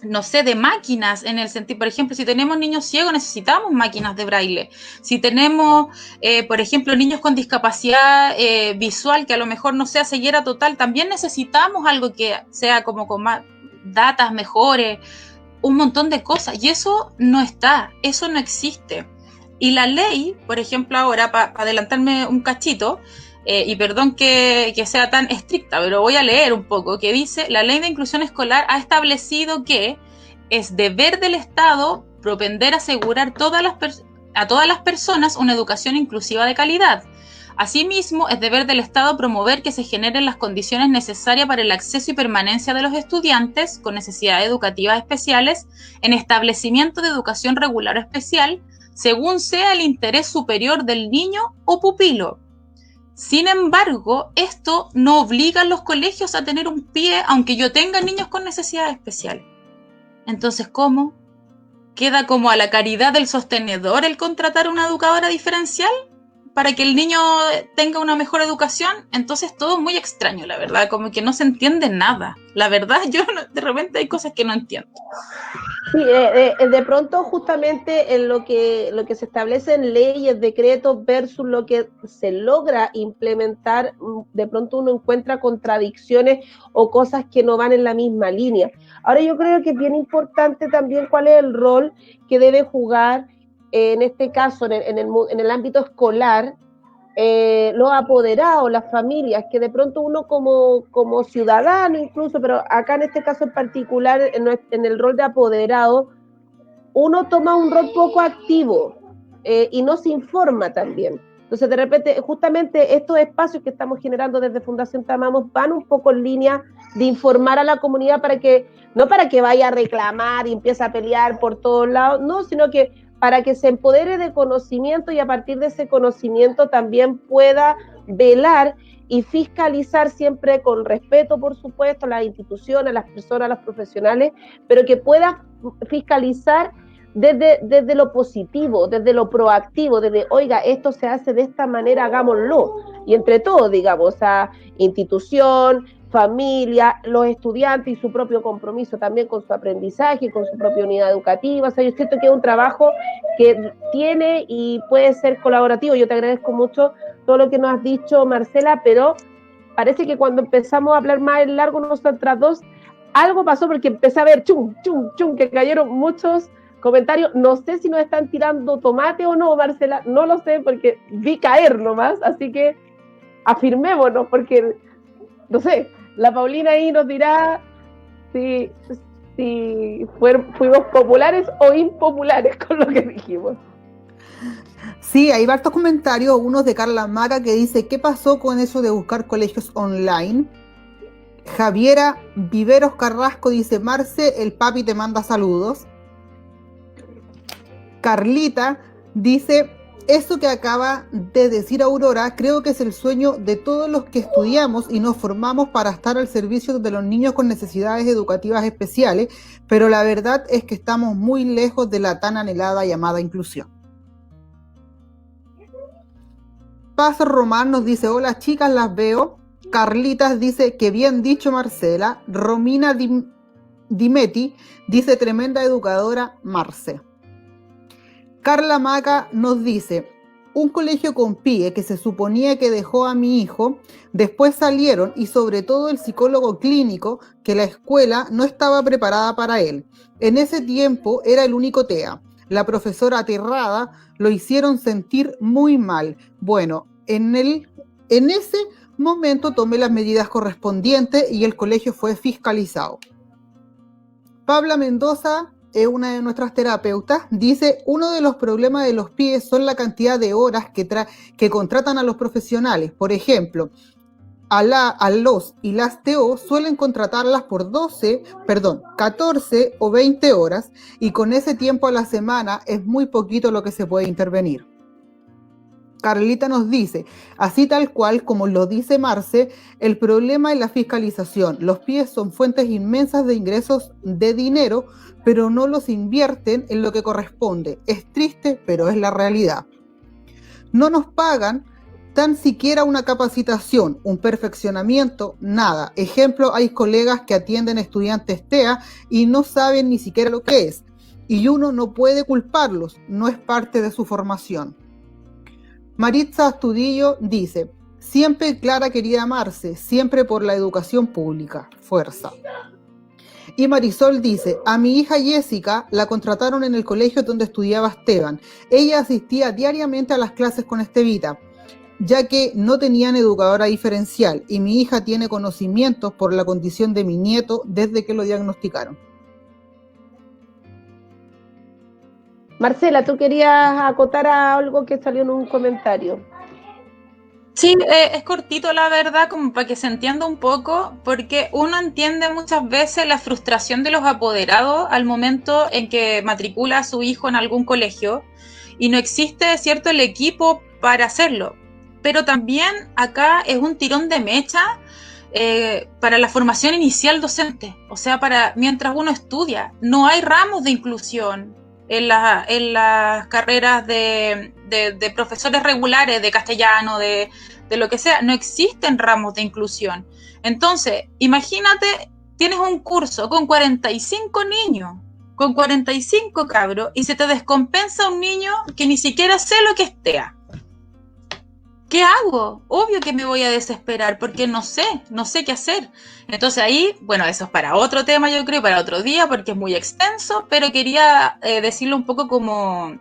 no sé, de máquinas, en el sentido, por ejemplo, si tenemos niños ciegos necesitamos máquinas de braille. Si tenemos, por ejemplo, niños con discapacidad visual, que a lo mejor no sea ceguera total, también necesitamos algo que sea como con más datas mejores, un montón de cosas, y eso no está, eso no existe. Y la ley, por ejemplo, ahora, para adelantarme un cachito, y perdón que sea tan estricta, pero voy a leer un poco, que dice: la ley de inclusión escolar ha establecido que es deber del Estado propender a asegurar a todas las personas una educación inclusiva de calidad. Asimismo, es deber del Estado promover que se generen las condiciones necesarias para el acceso y permanencia de los estudiantes con necesidades educativas especiales en establecimientos de educación regular o especial, según sea el interés superior del niño o pupilo. Sin embargo, esto no obliga a los colegios a tener un PIE, aunque yo tenga niños con necesidades especiales. Entonces, ¿cómo? ¿Queda como a la caridad del sostenedor el contratar una educadora diferencial para que el niño tenga una mejor educación? Entonces todo es muy extraño, la verdad, como que no se entiende nada. La verdad, yo de repente hay cosas que no entiendo. Sí, de pronto justamente en lo que se establece en leyes, decretos versus lo que se logra implementar, de pronto uno encuentra contradicciones o cosas que no van en la misma línea. Ahora yo creo que es bien importante también cuál es el rol que debe jugar en este caso en el ámbito escolar, los apoderados, las familias, que de pronto uno como ciudadano incluso, pero acá en este caso en particular, en el rol de apoderado, uno toma un rol poco activo y no se informa también. Entonces, de repente, justamente estos espacios que estamos generando desde Fundación Tamamos van un poco en línea de informar a la comunidad no para que vaya a reclamar y empiece a pelear por todos lados, no, sino que para que se empodere de conocimiento y a partir de ese conocimiento también pueda velar y fiscalizar siempre con respeto, por supuesto, a las instituciones, a las personas, a los profesionales, pero que pueda fiscalizar desde lo positivo, desde lo proactivo, desde, oiga, esto se hace de esta manera, hagámoslo. Y entre todos, digamos, a institución, familia, los estudiantes y su propio compromiso también con su aprendizaje, con su propia unidad educativa. O sea, yo siento que es un trabajo que tiene y puede ser colaborativo. Yo te agradezco mucho todo lo que nos has dicho, Marcela, pero parece que cuando empezamos a hablar más en largo nosotras dos, algo pasó porque empecé a ver que cayeron muchos comentarios. No sé si nos están tirando tomate o no, Marcela, no lo sé porque vi caer nomás, así que afirmémonos porque, no sé, la Paulina ahí nos dirá si fuimos populares o impopulares con lo que dijimos. Sí, hay varios comentarios, unos de Carla Maca que dice: ¿qué pasó con eso de buscar colegios online? Javiera Viveros Carrasco dice: Marce, el papi te manda saludos. Carlita dice: eso que acaba de decir Aurora, creo que es el sueño de todos los que estudiamos y nos formamos para estar al servicio de los niños con necesidades educativas especiales, pero la verdad es que estamos muy lejos de la tan anhelada llamada inclusión. Paz Román nos dice: hola chicas, las veo. Carlitas dice: que bien dicho Marcela. Romina Dimetti dice: tremenda educadora Marce. Carla Maca nos dice: un colegio con PIE que se suponía que dejó a mi hijo, después salieron y sobre todo el psicólogo clínico, que la escuela no estaba preparada para él. En ese tiempo era el único TEA. La profesora aterrada lo hicieron sentir muy mal. Bueno, en ese momento tomé las medidas correspondientes y el colegio fue fiscalizado. Pabla Mendoza, una de nuestras terapeutas, dice: uno de los problemas de los PIE son la cantidad de horas que contratan a los profesionales. Por ejemplo, a los y las TO suelen contratarlas por 14 o 20 horas, y con ese tiempo a la semana es muy poquito lo que se puede intervenir. Carlita nos dice: así tal cual como lo dice Marce, el problema es la fiscalización. Los PIE son fuentes inmensas de ingresos de dinero, pero no los invierten en lo que corresponde. Es triste, pero es la realidad. No nos pagan tan siquiera una capacitación, un perfeccionamiento, nada. Ejemplo, hay colegas que atienden estudiantes TEA y no saben ni siquiera lo que es. Y uno no puede culparlos, no es parte de su formación. Maritza Astudillo dice: siempre Clara querida Marce, siempre por la educación pública, fuerza. Y Marisol dice: a mi hija Jessica la contrataron en el colegio donde estudiaba Esteban. Ella asistía diariamente a las clases con Estevita, ya que no tenían educadora diferencial, y mi hija tiene conocimientos por la condición de mi nieto desde que lo diagnosticaron. Marcela, tú querías acotar a algo que salió en un comentario. Sí, es cortito la verdad, como para que se entienda un poco, porque uno entiende muchas veces la frustración de los apoderados al momento en que matricula a su hijo en algún colegio y no existe, ¿cierto?, el equipo para hacerlo. Pero también acá es un tirón de mecha para la formación inicial docente, o sea, para mientras uno estudia. No hay ramos de inclusión en las carreras de profesores regulares, de castellano, de lo que sea. No existen ramos de inclusión. Entonces, imagínate, tienes un curso con 45 niños, con 45 cabros, y se te descompensa un niño que ni siquiera sé lo que es TEA. ¿Qué hago? Obvio que me voy a desesperar porque no sé qué hacer. Entonces ahí, bueno, eso es para otro tema, yo creo, para otro día, porque es muy extenso, pero quería decirlo un poco como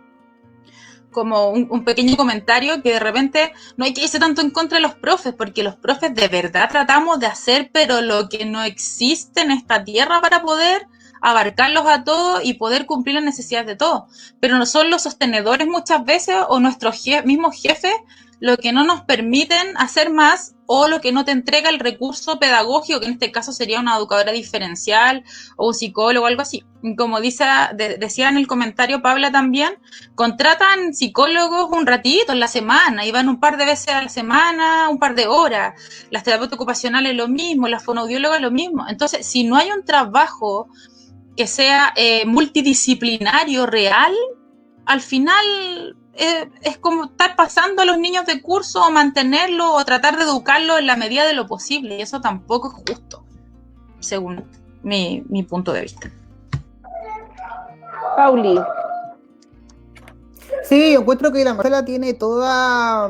un pequeño comentario, que de repente no hay que irse tanto en contra de los profes, porque los profes de verdad tratamos de hacer, pero lo que no existe en esta tierra para poder abarcarlos a todos y poder cumplir las necesidades de todos. Pero no son los sostenedores muchas veces o nuestros mismos jefes lo que no nos permiten hacer más, o lo que no te entrega el recurso pedagógico, que en este caso sería una educadora diferencial o un psicólogo o algo así. Como decía en el comentario Pabla también, contratan psicólogos un ratito en la semana y van un par de veces a la semana, un par de horas. Las terapeutas ocupacionales lo mismo, las fonoaudiólogas lo mismo. Entonces, si no hay un trabajo que sea multidisciplinario real, al final es como estar pasando a los niños de curso o mantenerlo o tratar de educarlo en la medida de lo posible, y eso tampoco es justo, según mi punto de vista. Pauli. Sí, yo encuentro que la Marcela tiene está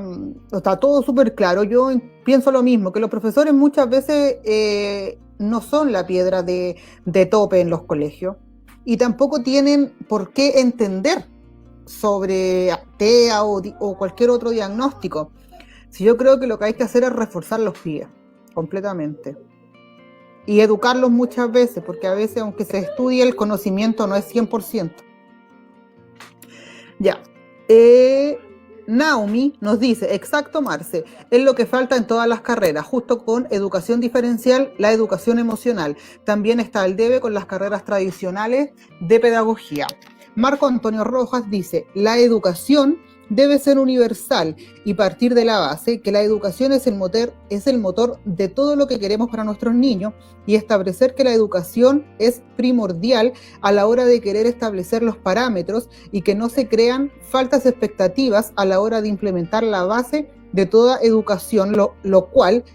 todo súper claro. Yo pienso lo mismo, que los profesores muchas veces no son la piedra de tope en los colegios, y tampoco tienen por qué entender sobre TEA o cualquier otro diagnóstico. Si yo creo que lo que hay que hacer es reforzar los PIE completamente y educarlos muchas veces, porque a veces, aunque se estudie, el conocimiento no es 100%. Ya. Naomi nos dice: exacto, Marce, es lo que falta en todas las carreras, justo con educación diferencial, la educación emocional. También está el debe con las carreras tradicionales de pedagogía. Marco Antonio Rojas dice: la educación debe ser universal y partir de la base que la educación es el motor de todo lo que queremos para nuestros niños, y establecer que la educación es primordial a la hora de querer establecer los parámetros y que no se crean faltas expectativas a la hora de implementar la base de toda educación, lo cual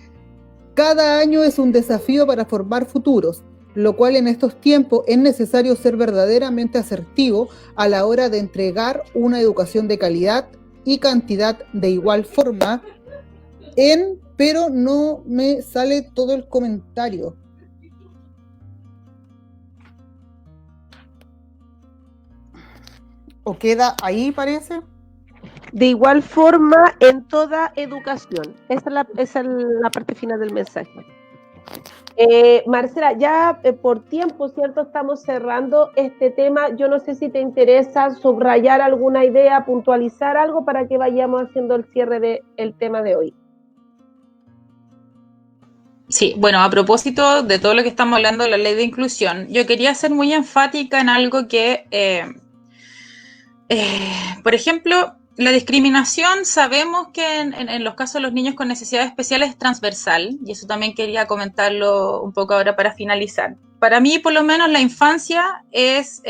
cada año es un desafío para formar futuros, lo cual en estos tiempos es necesario ser verdaderamente asertivo a la hora de entregar una educación de calidad y cantidad de igual forma. Pero no me sale todo el comentario. ¿O queda ahí, parece? De igual forma, en toda educación. Esa es la parte final del mensaje. Marcela, ya por tiempo, ¿cierto? Estamos cerrando este tema. Yo no sé si te interesa subrayar alguna idea, puntualizar algo para que vayamos haciendo el cierre del tema de hoy. Sí, bueno, a propósito de todo lo que estamos hablando de la ley de inclusión, yo quería ser muy enfática en algo que, por ejemplo, la discriminación sabemos que en los casos de los niños con necesidades especiales es transversal, y eso también quería comentarlo un poco ahora para finalizar. Para mí, por lo menos, la infancia es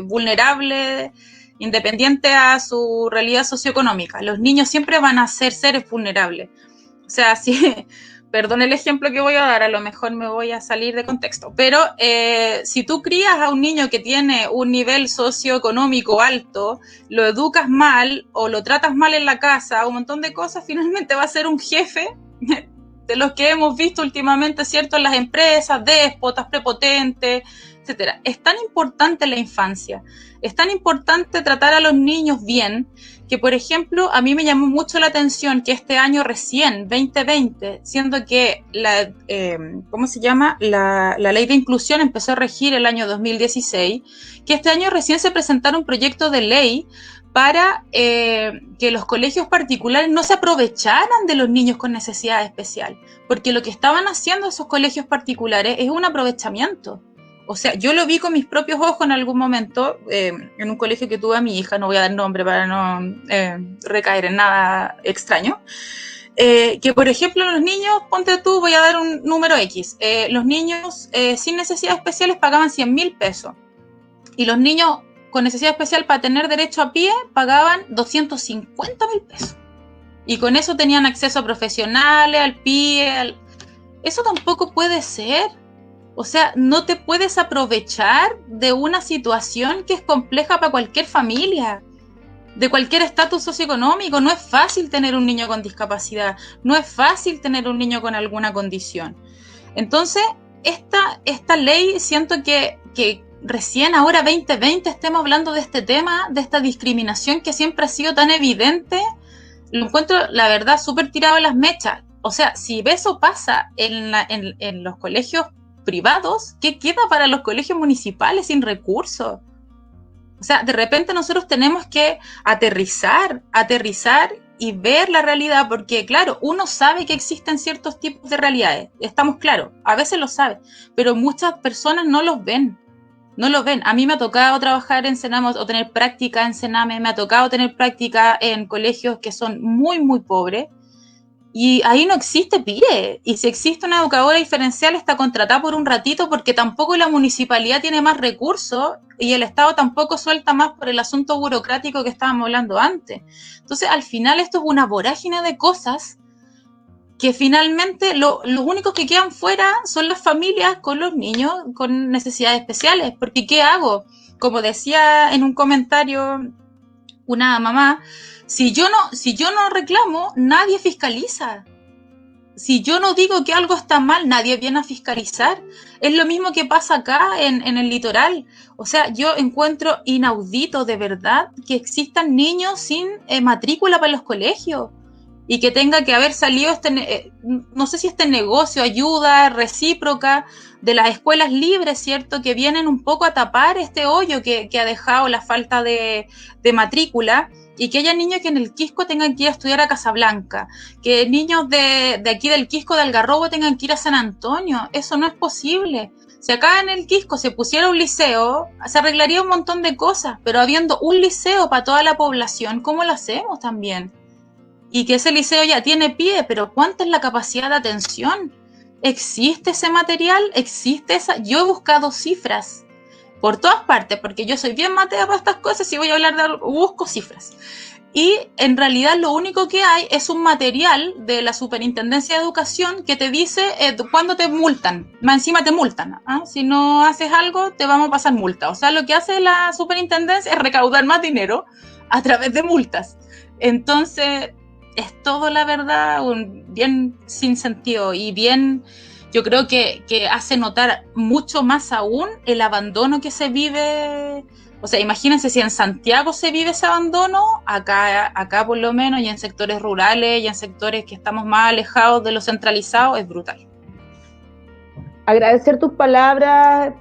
vulnerable, independiente a su realidad socioeconómica. Los niños siempre van a ser seres vulnerables. O sea, si... Perdón el ejemplo que voy a dar, a lo mejor me voy a salir de contexto, pero si tú crías a un niño que tiene un nivel socioeconómico alto, lo educas mal o lo tratas mal en la casa, un montón de cosas, finalmente va a ser un jefe de los que hemos visto últimamente, ¿cierto?, en las empresas, déspotas, prepotentes, etcétera. Es tan importante la infancia, es tan importante tratar a los niños bien, que, por ejemplo, a mí me llamó mucho la atención que este año recién, 2020, siendo que la ley de inclusión empezó a regir el año 2016, que este año recién se presentaron proyectos de ley para que los colegios particulares no se aprovecharan de los niños con necesidad especial, porque lo que estaban haciendo esos colegios particulares es un aprovechamiento. O sea, yo lo vi con mis propios ojos en algún momento, en un colegio que tuve a mi hija, no voy a dar nombre para no recaer en nada extraño, que por ejemplo los niños, ponte tú, voy a dar un número X, los niños sin necesidades especiales pagaban 100.000 pesos, y los niños con necesidad especial para tener derecho a pie pagaban 250.000 pesos. Y con eso tenían acceso a profesionales, al pie, Eso tampoco puede ser. O sea, no te puedes aprovechar de una situación que es compleja para cualquier familia, de cualquier estatus socioeconómico. No es fácil tener un niño con discapacidad, no es fácil tener un niño con alguna condición. Entonces, esta ley, siento que recién ahora 2020 estemos hablando de este tema, de esta discriminación que siempre ha sido tan evidente, lo encuentro, la verdad, súper tirado a las mechas. O sea, si eso pasa en los colegios privados, ¿qué queda para los colegios municipales sin recursos? O sea, de repente nosotros tenemos que aterrizar y ver la realidad, porque claro, uno sabe que existen ciertos tipos de realidades, estamos claros, a veces lo sabe, pero muchas personas no los ven. A mí me ha tocado trabajar en Sename o tener práctica en Sename, me ha tocado tener práctica en colegios que son muy, muy pobres, y ahí no existe PIE, y si existe una educadora diferencial está contratada por un ratito porque tampoco la municipalidad tiene más recursos y el Estado tampoco suelta más por el asunto burocrático que estábamos hablando antes. Entonces, al final esto es una vorágine de cosas que finalmente los únicos que quedan fuera son las familias con los niños con necesidades especiales, porque ¿qué hago? Como decía en un comentario una mamá, si yo no reclamo, nadie fiscaliza. Si yo no digo que algo está mal, nadie viene a fiscalizar. Es lo mismo que pasa acá en el litoral. O sea, yo encuentro inaudito de verdad que existan niños sin matrícula para los colegios y que tenga que haber salido no sé si este negocio, ayuda recíproca de las escuelas libres, ¿cierto? Que vienen un poco a tapar este hoyo que ha dejado la falta de matrícula, y que haya niños que en el Quisco tengan que ir a estudiar a Casablanca, que niños de aquí del Quisco de Algarrobo tengan que ir a San Antonio. Eso no es posible. Si acá en el Quisco se pusiera un liceo, se arreglaría un montón de cosas, pero habiendo un liceo para toda la población, ¿cómo lo hacemos también? Y que ese liceo ya tiene pie, pero ¿cuánta es la capacidad de atención? ¿Existe ese material? ¿Existe esa? Yo he buscado cifras por todas partes, porque yo soy bien matea para estas cosas y voy a hablar de algo, busco cifras. Y en realidad lo único que hay es un material de la Superintendencia de Educación que te dice cuándo te multan. Más encima te multan. Si no haces algo, te vamos a pasar multa. O sea, lo que hace la Superintendencia es recaudar más dinero a través de multas. Entonces, es todo, la verdad, bien sin sentido y bien... Yo creo que hace notar mucho más aún el abandono que se vive O sea, imagínense si en Santiago se vive ese abandono, acá por lo menos, y en sectores rurales, y en sectores que estamos más alejados de lo centralizado, es brutal. Agradecer tus palabras,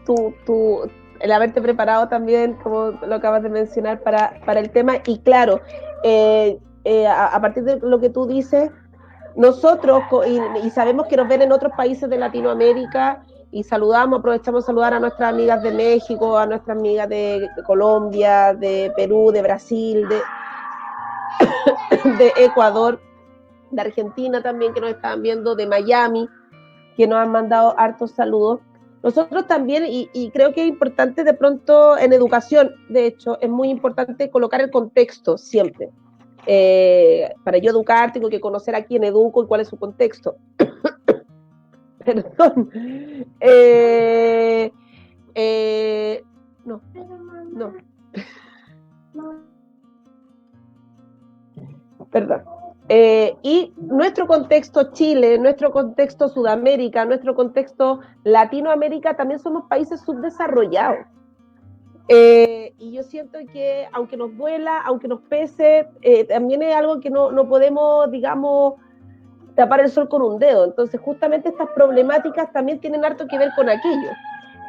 el haberte preparado también, como lo acabas de mencionar, para el tema. Y claro, a partir de lo que tú dices, nosotros, y sabemos que nos ven en otros países de Latinoamérica, y aprovechamos saludar a nuestras amigas de México, a nuestras amigas de Colombia, de Perú, de Brasil, de Ecuador, de Argentina también, que nos estaban viendo, de Miami, que nos han mandado hartos saludos. Nosotros también, y creo que es importante de pronto en educación, de hecho, es muy importante colocar el contexto siempre. Para yo educar tengo que conocer a quién educo y cuál es su contexto. Perdón. No. Perdón. Y nuestro contexto Chile, nuestro contexto Sudamérica, nuestro contexto Latinoamérica, también somos países subdesarrollados. Y yo siento que aunque nos duela, aunque nos pese, también es algo que no podemos, digamos, tapar el sol con un dedo. Entonces justamente estas problemáticas también tienen harto que ver con aquello,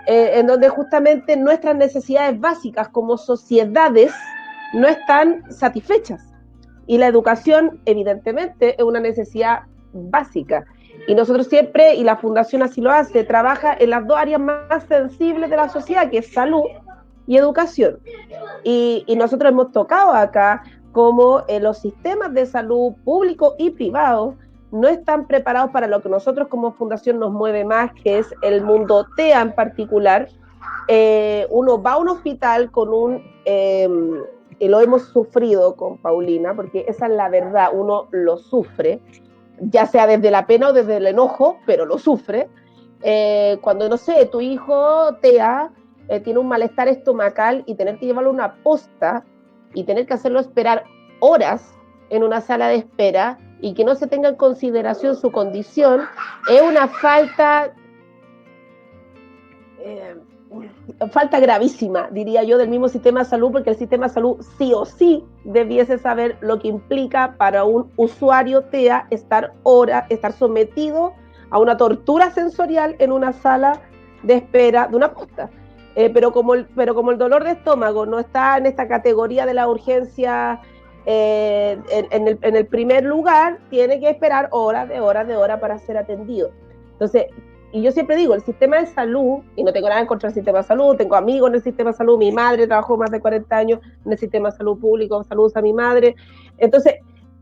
en donde justamente nuestras necesidades básicas como sociedades no están satisfechas. Y la educación, evidentemente, es una necesidad básica. Y nosotros siempre, y la Fundación así lo hace, trabaja en las dos áreas más sensibles de la sociedad, que es salud y educación. Y nosotros hemos tocado acá cómo los sistemas de salud públicos y privados no están preparados para lo que nosotros como fundación nos mueve más, que es el mundo TEA en particular. Uno va a un hospital con un... y lo hemos sufrido con Paulina, porque esa es la verdad, uno lo sufre, ya sea desde la pena o desde el enojo, pero lo sufre. Cuando, no sé, tu hijo TEA tiene un malestar estomacal y tener que llevarlo a una posta y tener que hacerlo esperar horas en una sala de espera y que no se tenga en consideración su condición, es una falta gravísima, diría yo, del mismo sistema de salud, porque el sistema de salud sí o sí debiese saber lo que implica para un usuario TEA estar sometido a una tortura sensorial en una sala de espera de una posta. Pero como el dolor de estómago no está en esta categoría de la urgencia en el primer lugar, tiene que esperar horas para ser atendido. Entonces, y yo siempre digo, el sistema de salud, y no tengo nada en contra del sistema de salud, tengo amigos en el sistema de salud, mi madre trabajó más de 40 años en el sistema de salud público, saludos a mi madre. Entonces,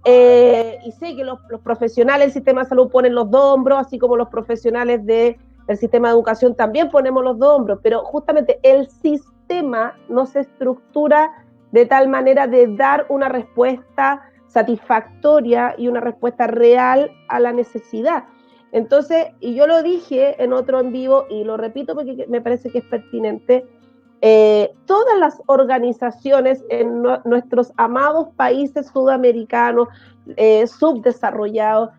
y sé que los profesionales del sistema de salud ponen los dos hombros, así como los profesionales del sistema de educación también ponemos los dos hombros, pero justamente el sistema no se estructura de tal manera de dar una respuesta satisfactoria y una respuesta real a la necesidad. Entonces, y yo lo dije en otro en vivo y lo repito porque me parece que es pertinente, todas las organizaciones en nuestros amados países sudamericanos, subdesarrollados,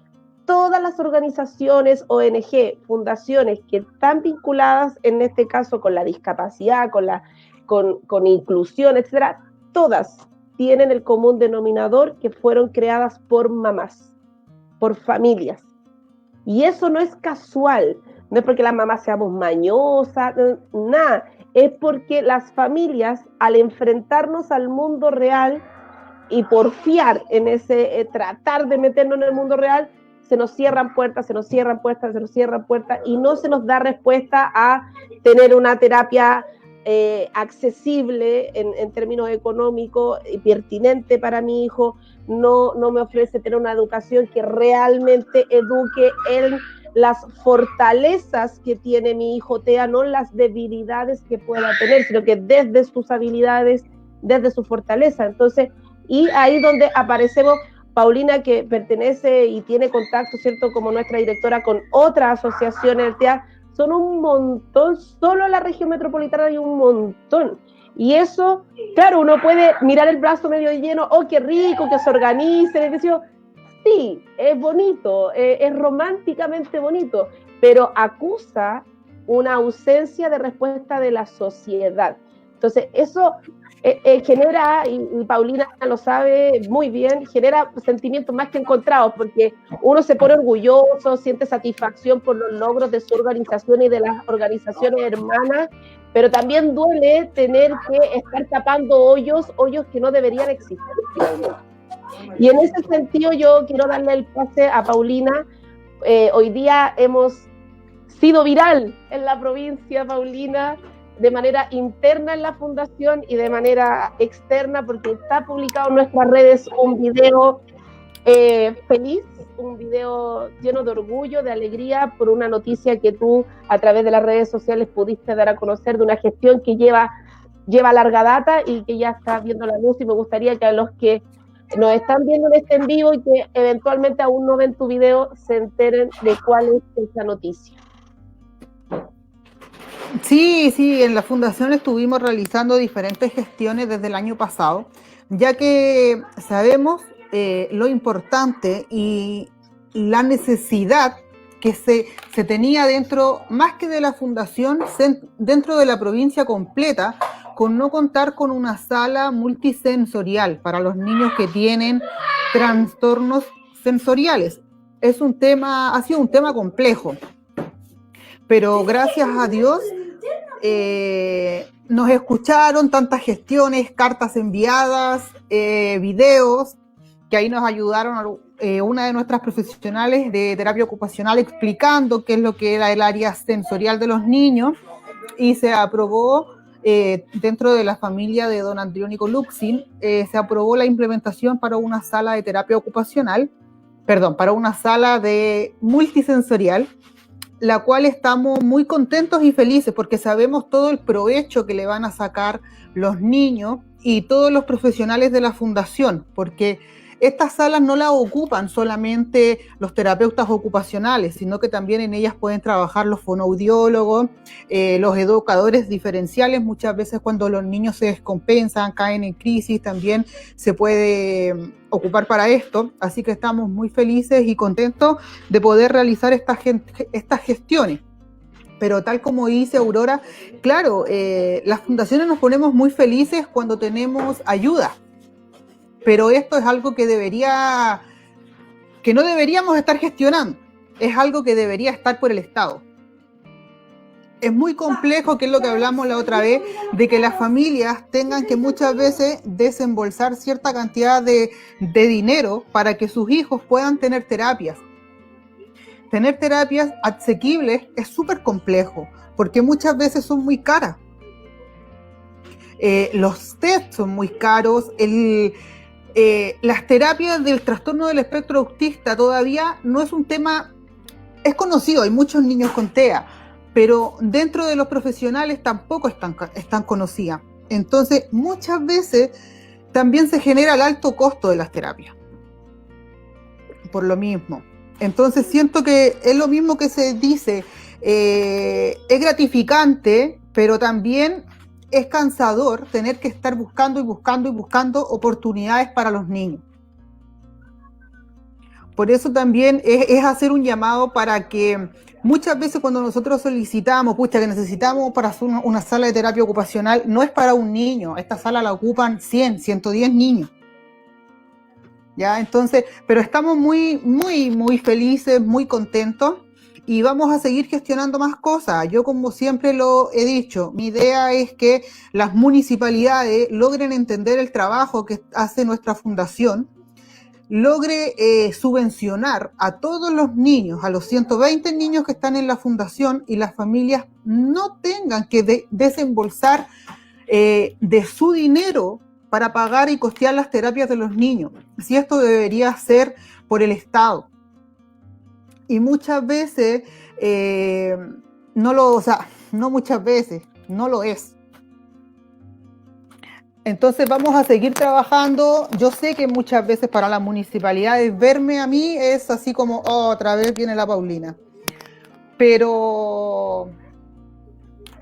todas las organizaciones, ONG, fundaciones que están vinculadas en este caso con la discapacidad, con inclusión, etcétera, todas tienen el común denominador que fueron creadas por mamás, por familias. Y eso no es casual, no es porque las mamás seamos mañosas, nada, es porque las familias, al enfrentarnos al mundo real y porfiar en ese tratar de meternos en el mundo real, se nos cierran puertas y no se nos da respuesta a tener una terapia accesible en términos económicos y pertinente para mi hijo. No me ofrece tener una educación que realmente eduque en las fortalezas que tiene mi hijo TEA, no las debilidades que pueda tener, sino que desde sus habilidades, desde su fortaleza. Entonces, y ahí donde aparecemos Paulina, que pertenece y tiene contacto, ¿cierto?, como nuestra directora con otras asociaciones del TEA, son un montón, solo en la región metropolitana hay un montón. Y eso, claro, uno puede mirar el brazo medio lleno, oh, qué rico, que se organicen, sí, es bonito, es románticamente bonito, pero acusa una ausencia de respuesta de la sociedad. Entonces, eso genera, y Paulina lo sabe muy bien, genera sentimientos más que encontrados, porque uno se pone orgulloso, siente satisfacción por los logros de su organización y de las organizaciones hermanas, pero también duele tener que estar tapando hoyos que no deberían existir. Y en ese sentido yo quiero darle el pase a Paulina. Hoy día hemos sido viral en la provincia, Paulina, de manera interna en la fundación y de manera externa, porque está publicado en nuestras redes un video feliz, un video lleno de orgullo, de alegría, por una noticia que tú a través de las redes sociales pudiste dar a conocer, de una gestión que lleva larga data y que ya está viendo la luz, y me gustaría que a los que nos están viendo en este en vivo y que eventualmente aún no ven tu video se enteren de cuál es esa noticia. Sí, sí, en la fundación estuvimos realizando diferentes gestiones desde el año pasado, ya que sabemos lo importante y la necesidad que se tenía dentro, más que de la fundación, dentro de la provincia completa, con no contar con una sala multisensorial para los niños que tienen trastornos sensoriales. Ha sido un tema complejo, pero gracias a Dios nos escucharon, tantas gestiones, cartas enviadas, videos, que ahí nos ayudaron una de nuestras profesionales de terapia ocupacional explicando qué es lo que era el área sensorial de los niños, y se aprobó dentro de la familia de don Andrónico Luxin, se aprobó la implementación para una sala de terapia ocupacional, para una sala de multisensorial, la cual estamos muy contentos y felices porque sabemos todo el provecho que le van a sacar los niños y todos los profesionales de la fundación, porque estas salas no las ocupan solamente los terapeutas ocupacionales, sino que también en ellas pueden trabajar los fonoaudiólogos, los educadores diferenciales. Muchas veces cuando los niños se descompensan, caen en crisis, también se puede ocupar para esto. Así que estamos muy felices y contentos de poder realizar estas gestiones. Pero tal como dice Aurora, claro, las fundaciones nos ponemos muy felices cuando tenemos ayuda. Pero esto es algo que no deberíamos estar gestionando, es algo que debería estar por el Estado. Es muy complejo, que es lo que hablamos la otra vez, de que las familias tengan que muchas veces desembolsar cierta cantidad de dinero para que sus hijos puedan tener terapias. Tener terapias asequibles es súper complejo, porque muchas veces son muy caras. Los test son muy caros, las terapias del trastorno del espectro autista todavía no es un tema, es conocido, hay muchos niños con TEA, pero dentro de los profesionales tampoco están conocidas. Entonces, muchas veces también se genera el alto costo de las terapias, por lo mismo. Entonces, siento que es lo mismo que se dice, es gratificante, pero también es cansador tener que estar buscando oportunidades para los niños. Por eso también es hacer un llamado para que muchas veces cuando nosotros solicitamos, que necesitamos para hacer una sala de terapia ocupacional, no es para un niño, esta sala la ocupan 100, 110 niños. ¿Ya? Entonces, pero estamos muy, muy, muy felices, muy contentos. Y vamos a seguir gestionando más cosas. Yo, como siempre lo he dicho, mi idea es que las municipalidades logren entender el trabajo que hace nuestra fundación, logre subvencionar a todos los niños, a los 120 niños que están en la fundación, y las familias no tengan que desembolsar de su dinero para pagar y costear las terapias de los niños. Si esto debería ser por el Estado. Y muchas veces, no muchas veces, no lo es. Entonces vamos a seguir trabajando. Yo sé que muchas veces para las municipalidades verme a mí es así como, otra vez viene la Paulina. Pero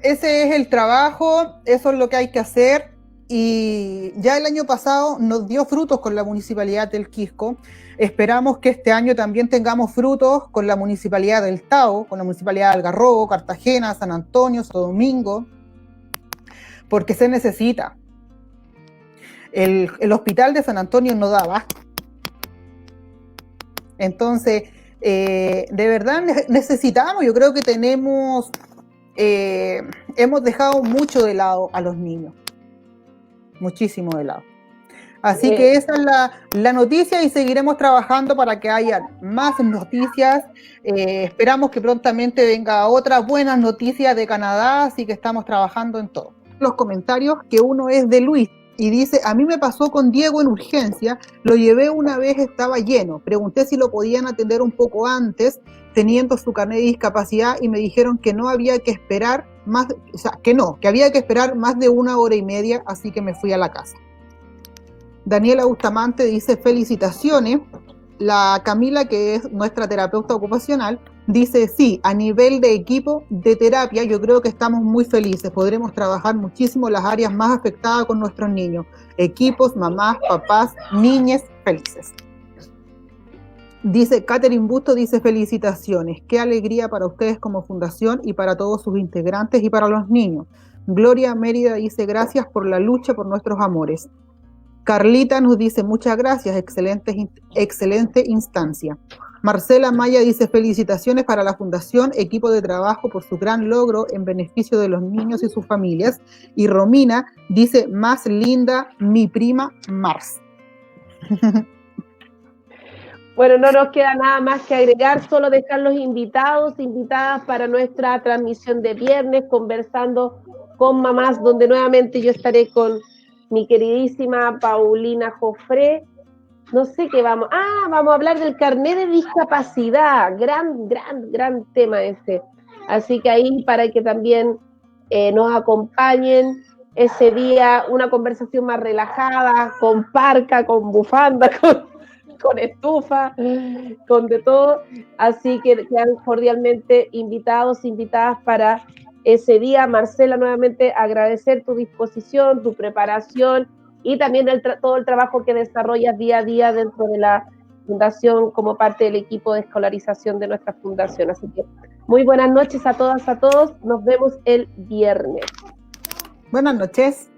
ese es el trabajo, eso es lo que hay que hacer. Y ya el año pasado nos dio frutos con la Municipalidad del Quisco. Esperamos que este año también tengamos frutos con la Municipalidad del Tao, con la Municipalidad de Algarrobo, Cartagena, San Antonio, Santo Domingo, porque se necesita. El hospital de San Antonio no da abasto. Entonces, de verdad necesitamos, yo creo que hemos dejado mucho de lado a los niños, muchísimo de lado. Así que esa es la noticia y seguiremos trabajando para que haya más noticias. Esperamos que prontamente venga otras buenas noticias de Canadá, así que estamos trabajando en todo. Los comentarios, que uno es de Luis y dice: a mí me pasó con Diego en urgencia, lo llevé una vez, estaba lleno, pregunté si lo podían atender un poco antes, teniendo su carnet de discapacidad, y me dijeron que no había que esperar más, o sea, que había que esperar más de 1 hora y media, así que me fui a la casa. Daniela Bustamante dice: felicitaciones. La Camila, que es nuestra terapeuta ocupacional, dice: sí, a nivel de equipo de terapia yo creo que estamos muy felices, podremos trabajar muchísimo las áreas más afectadas con nuestros niños, equipos, mamás, papás, niñes felices. Dice Catherine Busto, dice: felicitaciones, qué alegría para ustedes como fundación y para todos sus integrantes y para los niños. Gloria Mérida dice: gracias por la lucha por nuestros amores. Carlita nos dice: muchas gracias, excelente instancia. Marcela Maya dice: felicitaciones para la Fundación Equipo de Trabajo por su gran logro en beneficio de los niños y sus familias. Y Romina dice: más linda mi prima Mars. Bueno, no nos queda nada más que agregar, solo dejar los invitadas para nuestra transmisión de viernes, conversando con mamás, donde nuevamente yo estaré con mi queridísima Paulina Jofré. No sé qué vamos a hablar del carnet de discapacidad, gran tema ese. Así que ahí, para que también nos acompañen ese día, una conversación más relajada, con parca, con bufanda, con estufa, con de todo. Así que quedan cordialmente invitados, invitadas para ese día. Marcela, nuevamente agradecer tu disposición, tu preparación y también todo el trabajo que desarrollas día a día dentro de la fundación como parte del equipo de escolarización de nuestra fundación. Así que muy buenas noches a todas, a todos. Nos vemos el viernes. Buenas noches.